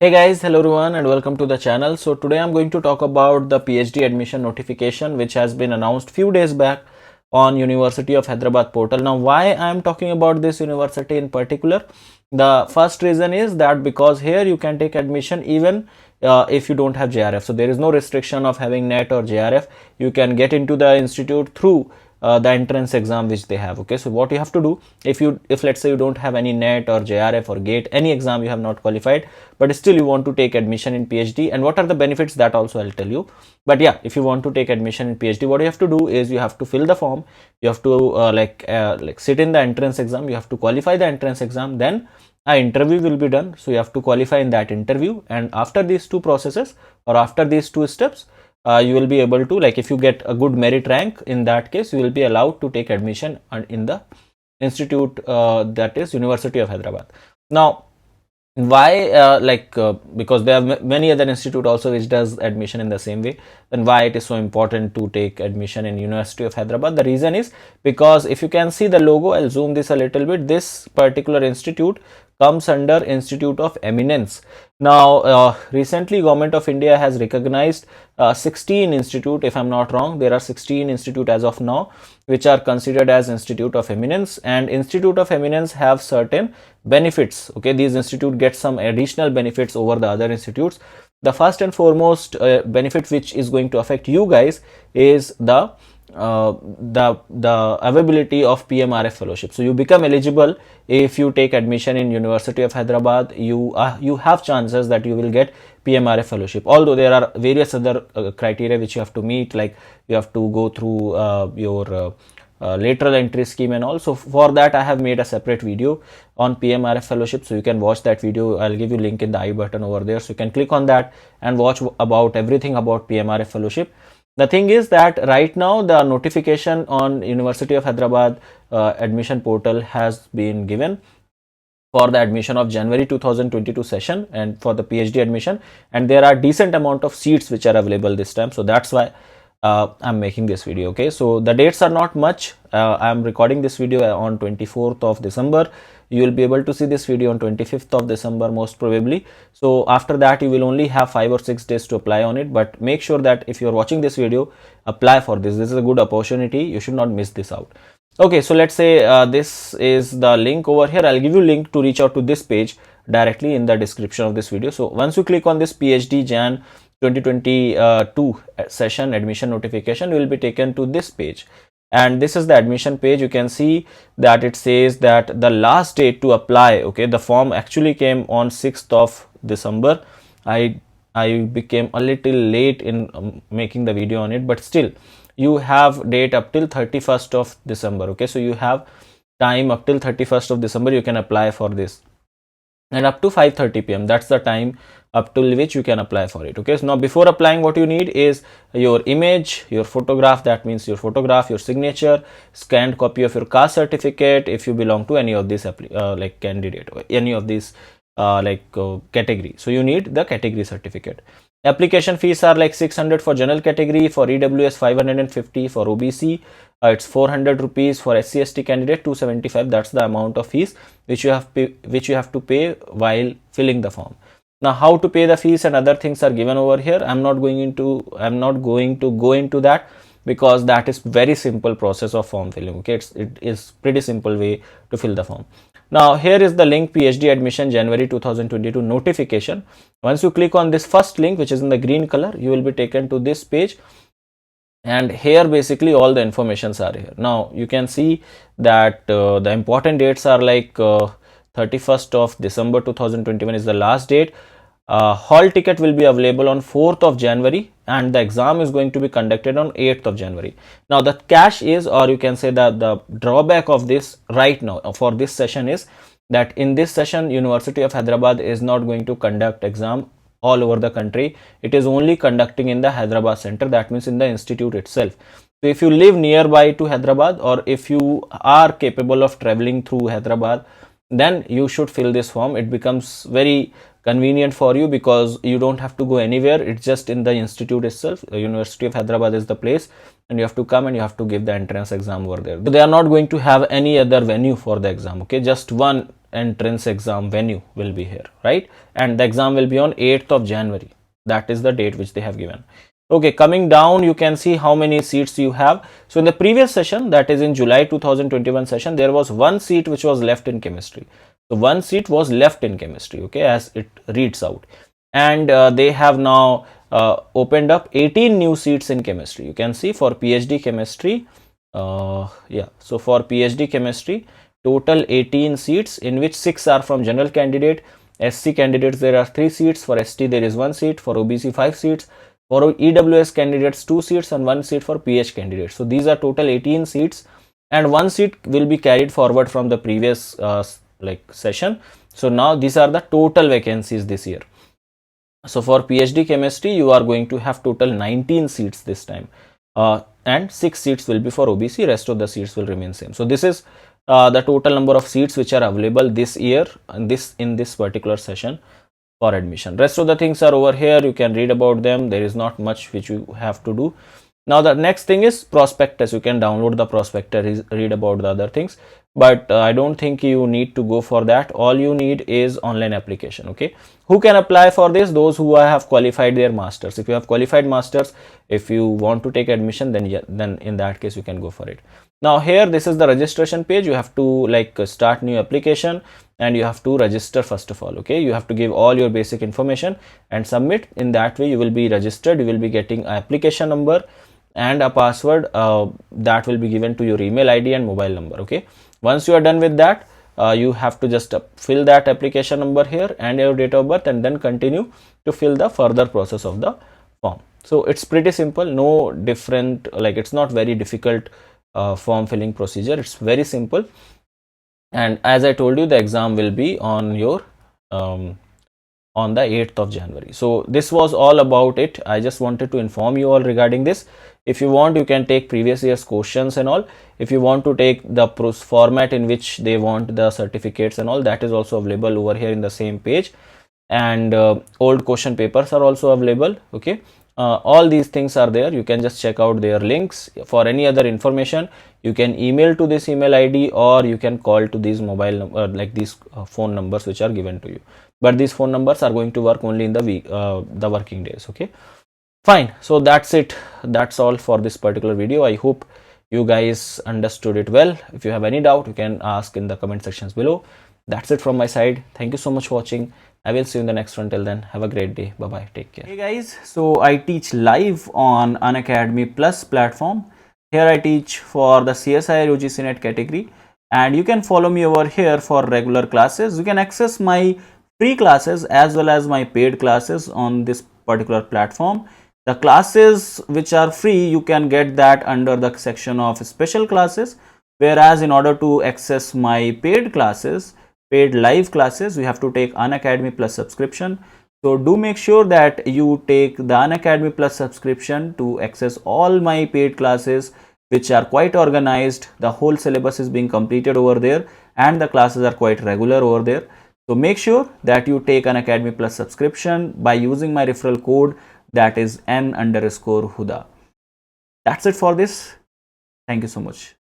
Hey guys, hello everyone and welcome to the channel. So today I'm going to talk about the PhD admission notification which has been announced few days back on University of Hyderabad portal. Now why I'm talking about this university in particular? The first reason is that because here you can take admission even if you don't have JRF. So there is no restriction of having NET or JRF. You can get into the institute through the entrance exam which they have. Okay, so what you have to do, if let's say you don't have any NET or JRF or GATE, any exam you have not qualified, but still you want to take admission in PhD, and what are the benefits, that also I'll tell you. But yeah, if you want to take admission in PhD, what you have to do is you have to fill the form, you have to sit in the entrance exam, you have to qualify the entrance exam, then an interview will be done. So you have to qualify in that interview, and after these two processes or after these two steps, you will be able to, like, if you get a good merit rank, in that case you will be allowed to take admission in the institute, that is University of Hyderabad. Now why, because there are many other institute also which does admission in the same way, then why it is so important to take admission in University of Hyderabad? The reason is because if you can see the logo, I'll zoom this a little bit, this particular institute comes under Institute of Eminence. Now recently Government of India has recognized 16 institute, if I'm not wrong, there are 16 institute as of now which are considered as Institute of Eminence, and Institute of Eminence have certain benefits. Okay, these institute get some additional benefits over the other institutes. The first and foremost benefit which is going to affect you guys is the availability of PMRF fellowship. So you become eligible if you take admission in University of Hyderabad. You have chances that you will get PMRF fellowship, although there are various other criteria which you have to meet, like you have to go through your lateral entry scheme and all. So for that I have made a separate video on PMRF fellowship, so you can watch that video. I'll give you link in the I button over there, so you can click on that and watch about everything about PMRF fellowship. The thing is that right now the notification on University of Hyderabad admission portal has been given for the admission of January 2022 session and for the PhD admission, and there are decent amount of seats which are available this time. So that's why I'm making this video. Okay, so the dates are not much. I'm recording this video on 24th of December. You will be able to see this video on 25th of December most probably. So after that you will only have 5 or 6 days to apply on it, but make sure that if you're watching this video, apply for this. This is a good opportunity, you should not miss this out. Okay, so let's say this is the link over here. I'll give you link to reach out to this page directly in the description of this video. So once you click on this PhD Jan 2022 session admission notification, you will be taken to this page, and this is the admission page. You can see that it says that the last date to apply, okay, the form actually came on 6th of December. I became a little late in making the video on it, but still you have date up till 31st of December. Okay, so you have time up till 31st of December, you can apply for this, and up to 5:30 p.m. that's the time up till which you can apply for it. Okay, so now before applying, what you need is your image, your photograph, that means your photograph, your signature, scanned copy of your caste certificate if you belong to any of these candidate or any of these category. So you need the category certificate. Application fees are like 600 for general category, for EWS 550, for OBC it's 400 rupees, for SC/ST candidate 275. That's the amount of fees which you have to pay while filling the form. Now how to pay the fees and other things are given over here. I'm not going to go into that, because that is very simple process of form filling. Okay, it is pretty simple way to fill the form. Now here is the link, PhD admission January 2022 notification. Once you click on this first link, which is in the green color, you will be taken to this page, and here basically all the informations are here. Now you can see that the important dates are like 31st of December 2021 is the last date. Hall ticket will be available on 4th of January, and the exam is going to be conducted on 8th of January. Now the catch is, or you can say that the drawback of this right now for this session is that in this session University of Hyderabad is not going to conduct exam all over the country. It is only conducting in the Hyderabad center, that means in the institute itself. So if you live nearby to Hyderabad, or if you are capable of traveling through Hyderabad, then you should fill this form. It becomes very convenient for you because you don't have to go anywhere. It's just in the institute itself. University of Hyderabad is the place, and you have to come and you have to give the entrance exam over there. So they are not going to have any other venue for the exam. Okay, just one entrance exam venue will be here, right? And the exam will be on 8th of January. That is the date which they have given. Okay, coming down, you can see how many seats you have. So in the previous session, that is in July 2021 session, there was one seat which was left in chemistry. So one seat was left in chemistry, okay, as it reads out. And they have now opened up 18 new seats in chemistry. You can see for PhD chemistry, yeah, so for PhD chemistry, total 18 seats, in which 6 are from general candidate. SC candidates, there are 3 seats. For ST, there is 1 seat. For OBC, 5 seats. For EWS candidates, 2 seats, and 1 seat for PH candidates. So these are total 18 seats, and 1 seat will be carried forward from the previous session. So now these are the total vacancies this year. So for PhD chemistry, you are going to have total 19 seats this time, and 6 seats will be for OBC. Rest of the seats will remain same. So this is the total number of seats which are available this year and in this particular session for admission. Rest of the things are over here. You can read about them. There is not much which you have to do. Now the next thing is prospectus. You can download the prospectus, read about the other things, but I don't think you need to go for that. All you need is online application. Okay, who can apply for this? Those who have qualified their masters. If you have qualified masters, if you want to take admission, then yeah, then in that case you can go for it. Now here, this is the registration page. You have to start new application, and you have to register first of all. Okay, you have to give all your basic information and submit. In that way you will be registered. You will be getting an application number and a password that will be given to your email ID and mobile number. Okay, once you are done with that, you have to just fill that application number here and your date of birth, and then continue to fill the further process of the form. So it's pretty simple, no different, it's not very difficult form filling procedure. It's very simple, and as I told you, the exam will be on your on the 8th of January. So this was all about it. I just wanted to inform you all regarding this. If you want, you can take previous year's questions and all. If you want to take the format in which they want the certificates and all, that is also available over here in the same page. And old question papers are also available. Okay, all these things are there. You can just check out their links. For any other information, you can email to this email ID, or you can call to these mobile number, these phone numbers which are given to you. But these phone numbers are going to work only in the week, the working days. Okay, fine. So that's it. That's all for this particular video. I hope you guys understood it well. If you have any doubt, you can ask in the comment sections below. That's it from my side. Thank you so much for watching. I will see you in the next one. Till then, have a great day. Bye bye. Take care. Hey guys, so I teach live on Unacademy Plus platform. Here I teach for the CSIR UGC NET category, and you can follow me over here for regular classes. You can access my free classes as well as my paid classes on this particular platform. The classes which are free, you can get that under the section of special classes, whereas in order to access my paid classes, paid live classes, you have to take Unacademy Plus subscription. So do make sure that you take the Unacademy Plus subscription to access all my paid classes, which are quite organized. The whole syllabus is being completed over there, and the classes are quite regular over there. So make sure that you take Unacademy Plus subscription by using my referral code, that is N_Huda. That's it for this. Thank you so much.